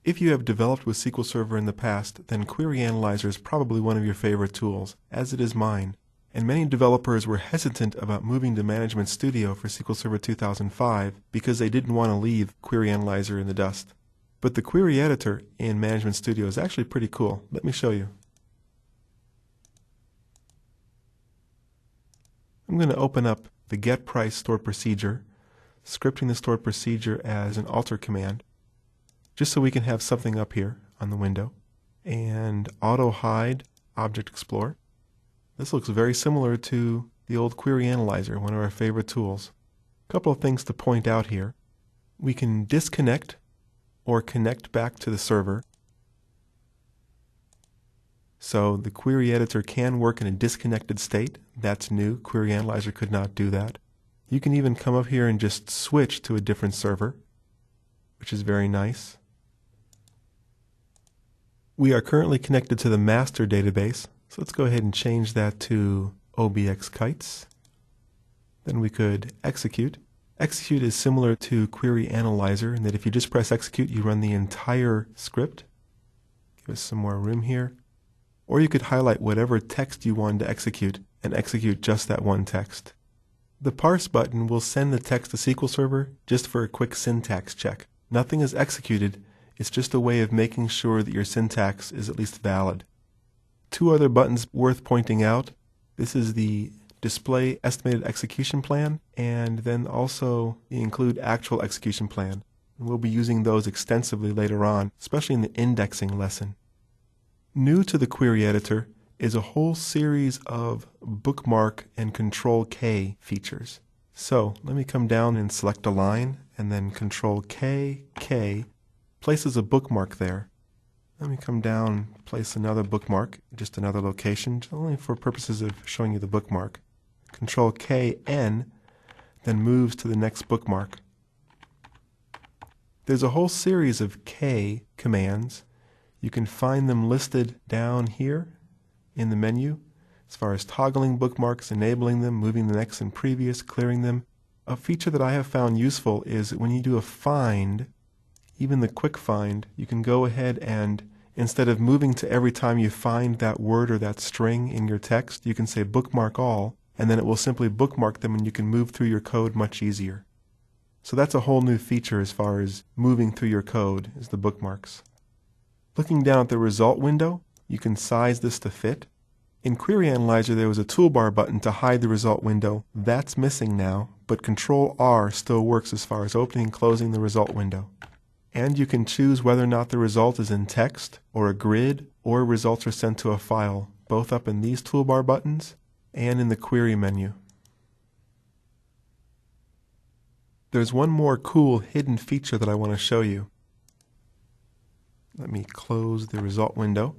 If you have developed with SQL Server in the past, then Query Analyzer is probably one of your favorite tools, as it is mine. And many developers were hesitant about moving to Management Studio for SQL Server 2005 because they didn't want to leave Query Analyzer in the dust. But the query editor in Management Studio is actually pretty cool. Let me show you. I'm going to open up the getPrice stored procedure, scripting the stored procedure as an alter command, just so we can have something up here on the window, and auto hide Object Explorer. This looks very similar to the old Query Analyzer, one of our favorite tools. A couple of things to point out here. We can disconnect or connect back to the server. So the query editor can work in a disconnected state. That's new. Query Analyzer could not do that. You can even come up here and just switch to a different server, which is very nice. We are currently connected to the master database, so let's go ahead and change that to obxkites. Then we could execute. Execute is similar to Query Analyzer in that if you just press execute, you run the entire script. Give us some more room here. Or you could highlight whatever text you wanted to execute and execute just that one text. The parse button will send the text to SQL Server just for a quick syntax check. Nothing is executed. It's just a way of making sure that your syntax is at least valid. Two other buttons worth pointing out. This is the display estimated execution plan, and then also the include actual execution plan. We'll be using those extensively later on, especially in the indexing lesson. New to the query editor is a whole series of bookmark and Control K features. So let me come down and select a line, and then Control K, places a bookmark there. Let me come down, place another bookmark, just another location, only for purposes of showing you the bookmark. Control K, N, then moves to the next bookmark. There's a whole series of K commands. You can find them listed down here in the menu as far as toggling bookmarks, enabling them, moving the next and previous, clearing them. A feature that I have found useful is when you do a find, even the quick find, you can go ahead and instead of moving to every time you find that word or that string in your text, you can say bookmark all, and then it will simply bookmark them and you can move through your code much easier. So that's a whole new feature as far as moving through your code, is the bookmarks. Looking down at the result window, you can size this to fit. In Query Analyzer, there was a toolbar button to hide the result window. That's missing now, but Control R still works as far as opening and closing the result window. And you can choose whether or not the result is in text, or a grid, or results are sent to a file, both up in these toolbar buttons and in the query menu. There's one more cool hidden feature that I want to show you. Let me close the result window.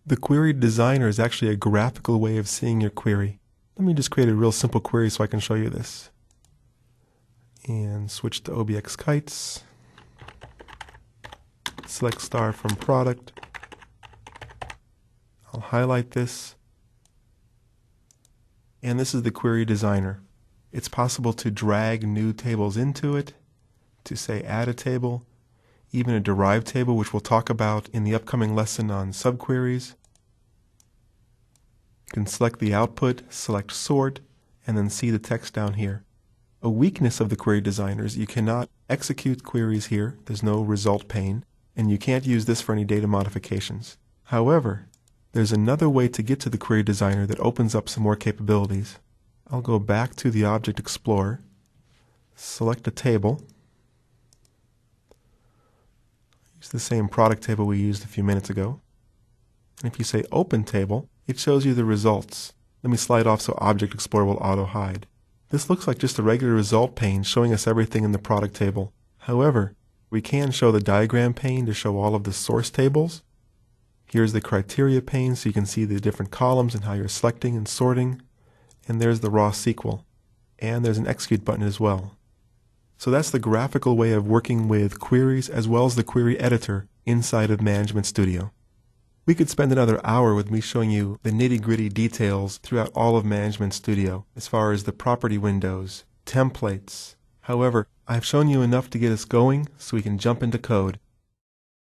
The Query Designer is actually a graphical way of seeing your query. Let me just create a real simple query so I can show you this. And switch to obxkites. Select star from product. I'll highlight this. And this is the Query Designer. It's possible to drag new tables into it, to say add a table, even a derived table, which we'll talk about in the upcoming lesson on subqueries. You can select the output, select sort, and then see the text down here. A weakness of the Query Designer is you cannot execute queries here. There's no result pane, and you can't use this for any data modifications. However, there's another way to get to the Query Designer that opens up some more capabilities. I'll go back to the Object Explorer, select a table, use the same product table we used a few minutes ago, and if you say Open Table, it shows you the results. Let me slide off so Object Explorer will auto-hide. This looks like just a regular result pane showing us everything in the product table. However, we can show the diagram pane to show all of the source tables. Here's the criteria pane so you can see the different columns and how you're selecting and sorting. And there's the raw SQL. And there's an execute button as well. So that's the graphical way of working with queries as well as the query editor inside of Management Studio. We could spend another hour with me showing you the nitty-gritty details throughout all of Management Studio as far as the property windows, templates. However, I've shown you enough to get us going so we can jump into code.